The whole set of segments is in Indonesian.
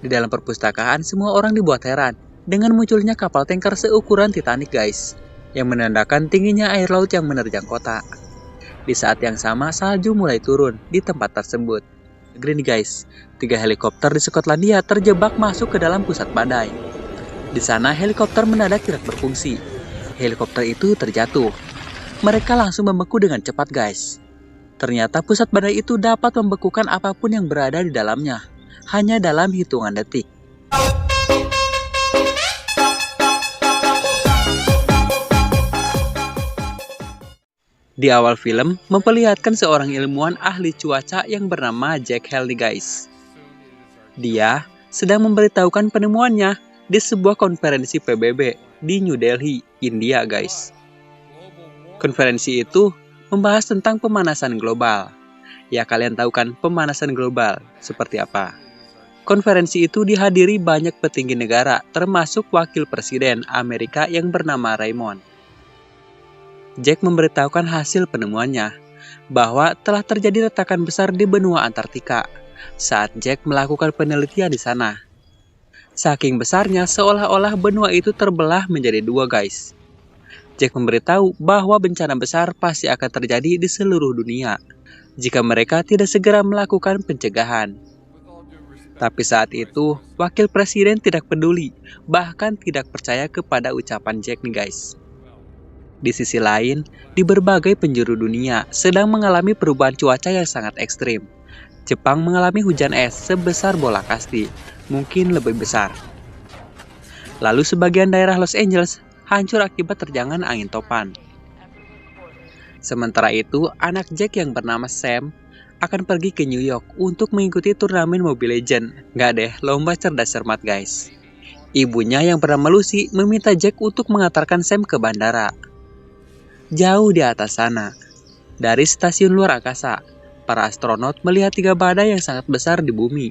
Di dalam perpustakaan, semua orang dibuat heran dengan munculnya kapal tanker seukuran Titanic guys, yang menandakan tingginya air laut yang menerjang kota. Di saat yang sama, salju mulai turun di tempat tersebut. Green guys, 3 helikopter di Skotlandia terjebak masuk ke dalam pusat badai. Di sana, helikopter mendadak tidak berfungsi. Helikopter itu terjatuh. Mereka langsung membeku dengan cepat guys. Ternyata pusat badai itu dapat membekukan apapun yang berada di dalamnya, hanya dalam hitungan detik. Di awal film, memperlihatkan seorang ilmuwan ahli cuaca yang bernama Jack Haley guys. Dia sedang memberitahukan penemuannya di sebuah konferensi PBB di New Delhi, India guys. Konferensi itu membahas tentang pemanasan global. Ya kalian tahu kan pemanasan global seperti apa? Konferensi itu dihadiri banyak petinggi negara termasuk wakil presiden Amerika yang bernama Raymond. Jack memberitahukan hasil penemuannya, bahwa telah terjadi retakan besar di benua Antartika saat Jack melakukan penelitian di sana. Saking besarnya seolah-olah benua itu terbelah menjadi 2 guys. Jack memberitahu bahwa bencana besar pasti akan terjadi di seluruh dunia jika mereka tidak segera melakukan pencegahan. Tapi saat itu, wakil presiden tidak peduli, bahkan tidak percaya kepada ucapan Jack nih guys. Di sisi lain, di berbagai penjuru dunia sedang mengalami perubahan cuaca yang sangat ekstrim. Jepang mengalami hujan es sebesar bola kasti, mungkin lebih besar. Lalu sebagian daerah Los Angeles hancur akibat terjangan angin topan. Sementara itu, anak Jack yang bernama Sam akan pergi ke New York untuk mengikuti turnamen Mobile Legends. Nggak deh, lomba cerdas cermat guys. Ibunya yang bernama Lucy meminta Jack untuk mengantarkan Sam ke bandara. Jauh di atas sana, dari stasiun luar angkasa, para astronot melihat 3 badai yang sangat besar di bumi.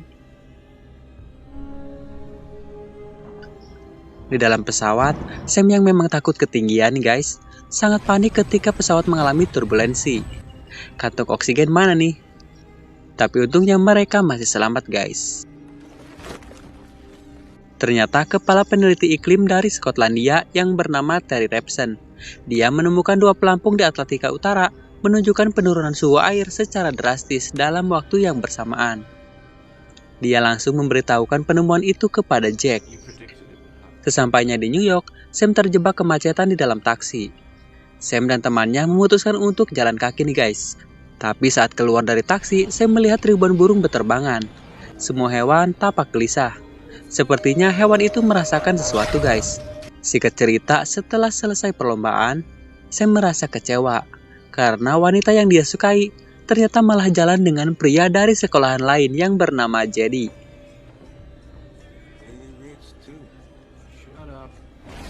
Di dalam pesawat, Sam yang memang takut ketinggian guys, sangat panik ketika pesawat mengalami turbulensi. Kantong oksigen mana nih? Tapi untungnya mereka masih selamat guys. Ternyata kepala peneliti iklim dari Skotlandia yang bernama Terry Repson, dia menemukan 2 pelampung di Atlantika Utara menunjukkan penurunan suhu air secara drastis dalam waktu yang bersamaan. Dia langsung memberitahukan penemuan itu kepada Jack. Sesampainya di New York, Sam terjebak kemacetan di dalam taksi. Sam dan temannya memutuskan untuk jalan kaki nih guys. Tapi saat keluar dari taksi, Sam melihat ribuan burung berterbangan. Semua hewan tampak gelisah. Sepertinya hewan itu merasakan sesuatu guys. Singkat cerita, setelah selesai perlombaan, Sam merasa kecewa karena wanita yang dia sukai ternyata malah jalan dengan pria dari sekolahan lain yang bernama Jedi.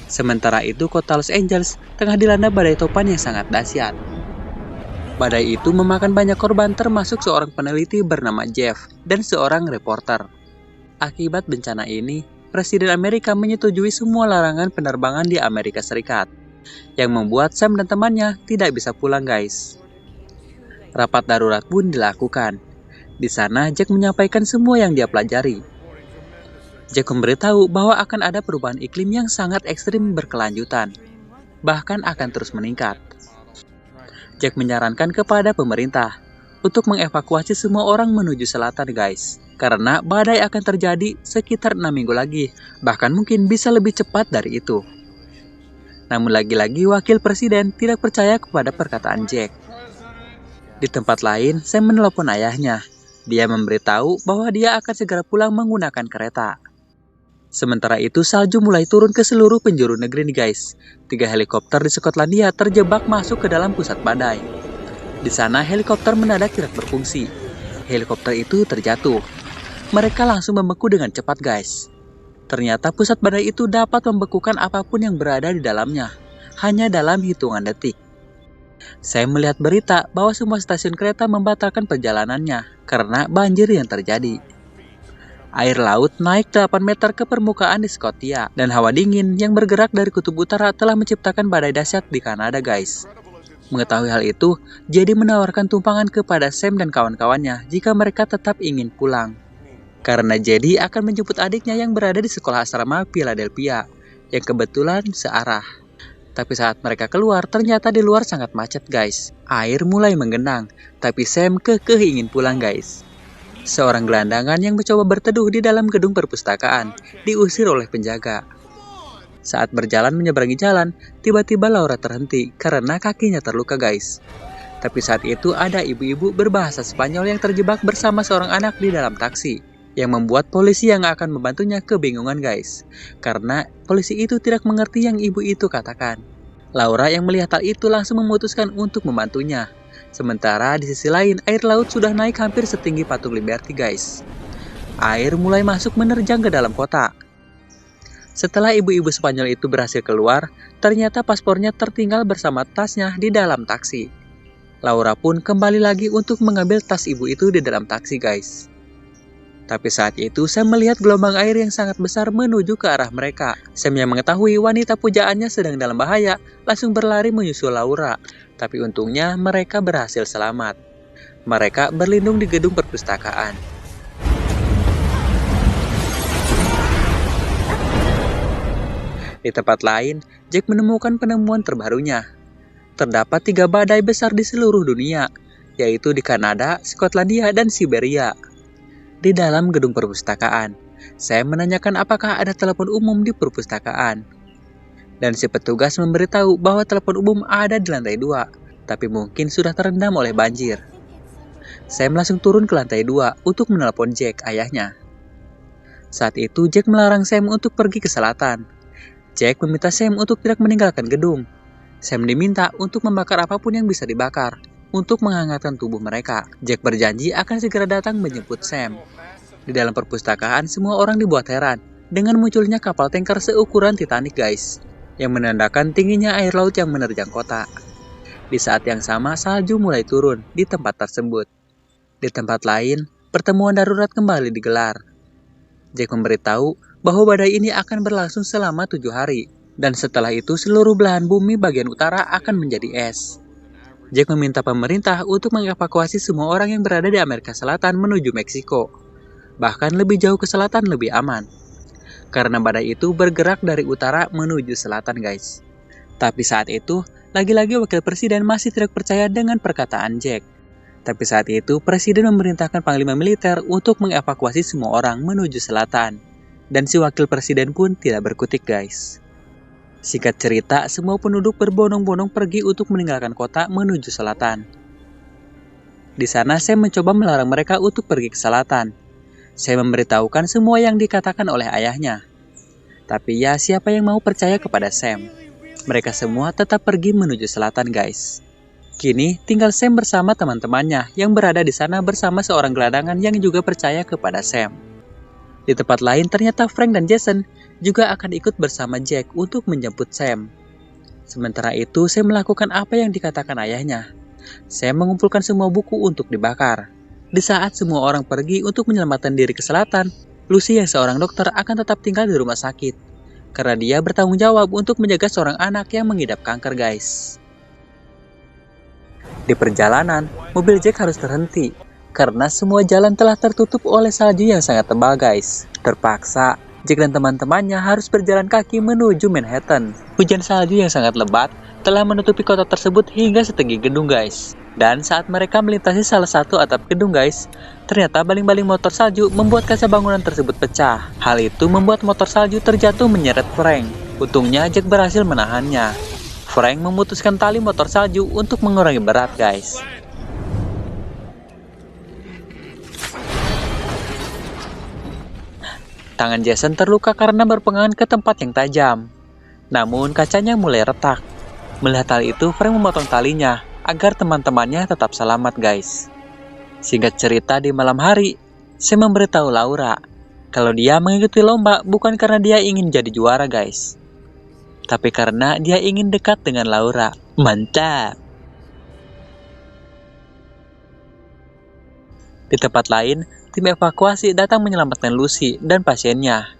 Sementara itu, kota Los Angeles tengah dilanda badai topan yang sangat dahsyat. Badai itu memakan banyak korban termasuk seorang peneliti bernama Jeff dan seorang reporter. Akibat bencana ini, Presiden Amerika menyetujui semua larangan penerbangan di Amerika Serikat, yang membuat Sam dan temannya tidak bisa pulang guys. Rapat darurat pun dilakukan. Di sana, Jack menyampaikan semua yang dia pelajari. Jack memberitahu bahwa akan ada perubahan iklim yang sangat ekstrim berkelanjutan, bahkan akan terus meningkat. Jack menyarankan kepada pemerintah untuk mengevakuasi semua orang menuju selatan guys, karena badai akan terjadi sekitar 6 minggu lagi, bahkan mungkin bisa lebih cepat dari itu. Namun lagi-lagi wakil presiden tidak percaya kepada perkataan Jack. Di tempat lain, Sam menelepon ayahnya. Dia memberitahu bahwa dia akan segera pulang menggunakan kereta. Sementara itu, salju mulai turun ke seluruh penjuru negeri nih guys. 3 helikopter di Skotlandia terjebak masuk ke dalam pusat badai. Di sana, helikopter mendadak tidak berfungsi. Helikopter itu terjatuh. Mereka langsung membeku dengan cepat guys. Ternyata pusat badai itu dapat membekukan apapun yang berada di dalamnya, hanya dalam hitungan detik. Saya melihat berita bahwa semua stasiun kereta membatalkan perjalanannya karena banjir yang terjadi. Air laut naik 8 meter ke permukaan di Skotlandia, dan hawa dingin yang bergerak dari kutub utara telah menciptakan badai dahsyat di Kanada guys. Mengetahui hal itu, Jedi menawarkan tumpangan kepada Sam dan kawan-kawannya jika mereka tetap ingin pulang. karena Jedi akan menjemput adiknya yang berada di sekolah asrama Philadelphia yang kebetulan searah. Tapi saat mereka keluar, ternyata di luar sangat macet guys. Air mulai menggenang, tapi Sam kekeh ingin pulang guys. Seorang gelandangan yang mencoba berteduh di dalam gedung perpustakaan diusir oleh penjaga. Saat berjalan menyeberangi jalan, tiba-tiba Laura terhenti karena kakinya terluka guys. Tapi saat itu ada ibu-ibu berbahasa Spanyol yang terjebak bersama seorang anak di dalam taksi, yang membuat polisi yang akan membantunya kebingungan guys, karena polisi itu tidak mengerti yang ibu itu katakan. Laura yang melihat hal itu langsung memutuskan untuk membantunya. Sementara di sisi lain, air laut sudah naik hampir setinggi patung Liberty guys. Air mulai masuk menerjang ke dalam kota. Setelah ibu-ibu Spanyol itu berhasil keluar, ternyata paspornya tertinggal bersama tasnya di dalam taksi. Laura pun kembali lagi untuk mengambil tas ibu itu di dalam taksi guys. Tapi saat itu Sam melihat gelombang air yang sangat besar menuju ke arah mereka. Sam yang mengetahui wanita pujaannya sedang dalam bahaya, langsung berlari menyusul Laura. Tapi untungnya mereka berhasil selamat. Mereka berlindung di gedung perpustakaan. Di tempat lain, Jack menemukan penemuan terbarunya. Terdapat 3 badai besar di seluruh dunia, yaitu di Kanada, Skotlandia, dan Siberia. Di dalam gedung perpustakaan, Sam menanyakan apakah ada telepon umum di perpustakaan. Dan si petugas memberitahu bahwa telepon umum ada di lantai 2, tapi mungkin sudah terendam oleh banjir. Sam langsung turun ke lantai 2 untuk menelpon Jack, ayahnya. Saat itu Jack melarang Sam untuk pergi ke selatan. Jack meminta Sam untuk tidak meninggalkan gedung. Sam diminta untuk membakar apapun yang bisa dibakar, untuk menghangatkan tubuh mereka. Jack berjanji akan segera datang menjemput Sam. Di dalam perpustakaan, semua orang dibuat heran dengan munculnya kapal tanker seukuran Titanic guys, yang menandakan tingginya air laut yang menerjang kota. Di saat yang sama, salju mulai turun di tempat tersebut. Di tempat lain, pertemuan darurat kembali digelar. Jack memberitahu bahwa badai ini akan berlangsung selama 7 hari, dan setelah itu seluruh belahan bumi bagian utara akan menjadi es. Jack meminta pemerintah untuk mengevakuasi semua orang yang berada di Amerika Selatan menuju Meksiko, bahkan lebih jauh ke selatan lebih aman, karena badai itu bergerak dari utara menuju selatan guys. Tapi saat itu, lagi-lagi wakil presiden masih tidak percaya dengan perkataan Jack. Tapi saat itu, presiden memerintahkan panglima militer untuk mengevakuasi semua orang menuju selatan. Dan si wakil presiden pun tidak berkutik guys. Singkat cerita, semua penduduk berbondong-bondong pergi untuk meninggalkan kota menuju selatan. Di sana, Sam mencoba melarang mereka untuk pergi ke selatan. Sam memberitahukan semua yang dikatakan oleh ayahnya. Tapi ya, siapa yang mau percaya kepada Sam? Mereka semua tetap pergi menuju selatan guys. Kini, tinggal Sam bersama teman-temannya yang berada di sana bersama seorang gelandangan yang juga percaya kepada Sam. Di tempat lain, ternyata Frank dan Jason juga akan ikut bersama Jack untuk menjemput Sam. Sementara itu, Sam melakukan apa yang dikatakan ayahnya. Sam mengumpulkan semua buku untuk dibakar. Di saat semua orang pergi untuk menyelamatkan diri ke selatan, Lucy yang seorang dokter akan tetap tinggal di rumah sakit, karena dia bertanggung jawab untuk menjaga seorang anak yang mengidap kanker guys. Di perjalanan, mobil Jack harus terhenti karena semua jalan telah tertutup oleh salju yang sangat tebal guys. Terpaksa, Jack dan teman-temannya harus berjalan kaki menuju Manhattan. Hujan salju yang sangat lebat telah menutupi kota tersebut hingga setinggi gedung guys. Dan saat mereka melintasi salah satu atap gedung guys, ternyata baling-baling motor salju membuat kaca bangunan tersebut pecah. Hal itu membuat motor salju terjatuh menyeret Frank. Untungnya Jack berhasil menahannya. Frank memutuskan tali motor salju untuk mengurangi berat guys. Tangan Jason terluka karena berpegangan ke tempat yang tajam. Namun kacanya mulai retak. Melihat hal itu, Frank memotong talinya agar teman-temannya tetap selamat guys. Singkat cerita, di malam hari, Sam memberitahu Laura kalau dia mengikuti lomba bukan karena dia ingin jadi juara guys, tapi karena dia ingin dekat dengan Laura. Mantap! Di tempat lain, tim evakuasi datang menyelamatkan Lucy dan pasiennya.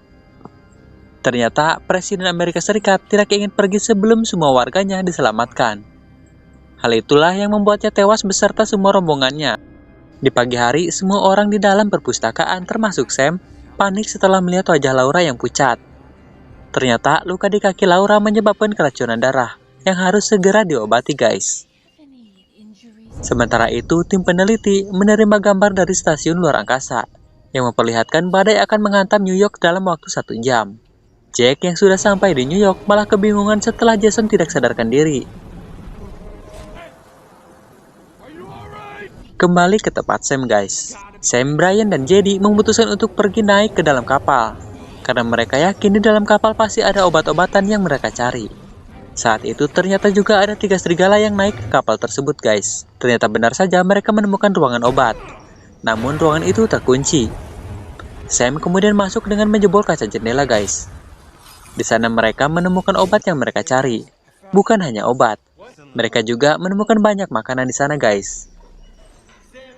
Ternyata Presiden Amerika Serikat tidak ingin pergi sebelum semua warganya diselamatkan. Hal itulah yang membuatnya tewas beserta semua rombongannya. Di pagi hari, semua orang di dalam perpustakaan termasuk Sam, panik setelah melihat wajah Laura yang pucat. Ternyata luka di kaki Laura menyebabkan keracunan darah yang harus segera diobati guys. Sementara itu, tim peneliti menerima gambar dari stasiun luar angkasa yang memperlihatkan badai akan menghantam New York dalam waktu 1 jam. Jack yang sudah sampai di New York malah kebingungan setelah Jason tidak sadarkan diri. Kembali ke tempat Sam guys. Sam, Brian, dan Jedi memutuskan untuk pergi naik ke dalam kapal. Karena mereka yakin di dalam kapal pasti ada obat-obatan yang mereka cari. Saat itu ternyata juga ada 3 serigala yang naik ke kapal tersebut guys. Ternyata benar saja mereka menemukan ruangan obat. Namun ruangan itu terkunci. Sam kemudian masuk dengan menjebol kaca jendela guys. Di sana mereka menemukan obat yang mereka cari. Bukan hanya obat. Mereka juga menemukan banyak makanan di sana guys.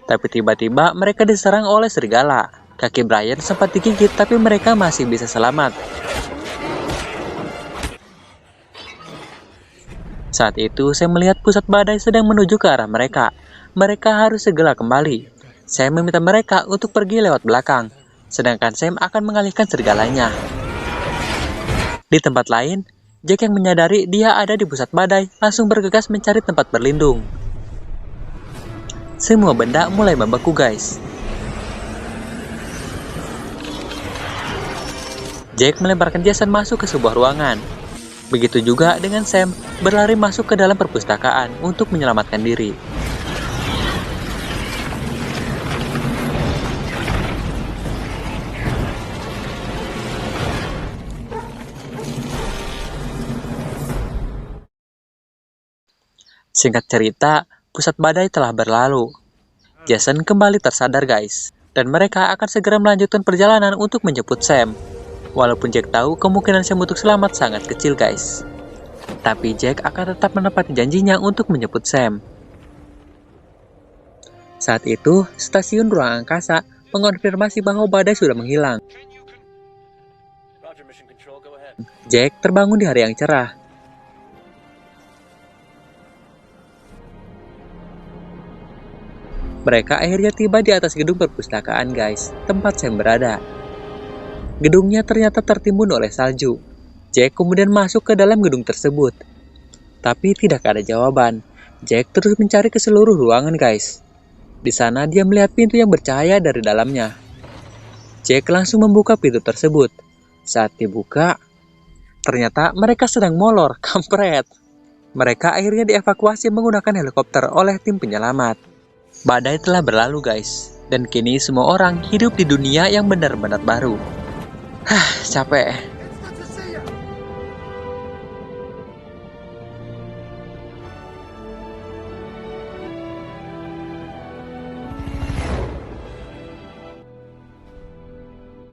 Tapi tiba-tiba mereka diserang oleh serigala. Kaki Brian sempat digigit tapi mereka masih bisa selamat. Saat itu saya melihat pusat badai sedang menuju ke arah mereka. Mereka harus segera kembali. Saya meminta mereka untuk pergi lewat belakang. Sedangkan Sam akan mengalihkan serigalanya. Di tempat lain, Jack yang menyadari dia ada di pusat badai langsung bergegas mencari tempat berlindung. Semua benda mulai membeku guys. Jack melemparkan Jason masuk ke sebuah ruangan. Begitu juga dengan Sam berlari masuk ke dalam perpustakaan untuk menyelamatkan diri. Singkat cerita, pusat badai telah berlalu. Jason kembali tersadar guys, dan mereka akan segera melanjutkan perjalanan untuk menjemput Sam. Walaupun Jack tahu kemungkinan Sam untuk selamat sangat kecil guys. Tapi Jack akan tetap menepati janjinya untuk menjemput Sam. Saat itu, stasiun ruang angkasa mengonfirmasi bahwa badai sudah menghilang. Jack terbangun di hari yang cerah. Mereka akhirnya tiba di atas gedung perpustakaan guys, tempat Sam berada. Gedungnya ternyata tertimbun oleh salju. Jack kemudian masuk ke dalam gedung tersebut. Tapi tidak ada jawaban. Jack terus mencari ke seluruh ruangan guys. Di sana dia melihat pintu yang bercahaya dari dalamnya. Jack langsung membuka pintu tersebut. Saat dibuka, ternyata mereka sedang molor, kampret. Mereka akhirnya dievakuasi menggunakan helikopter oleh tim penyelamat. Badai telah berlalu guys, dan kini semua orang hidup di dunia yang benar-benar baru. Capek.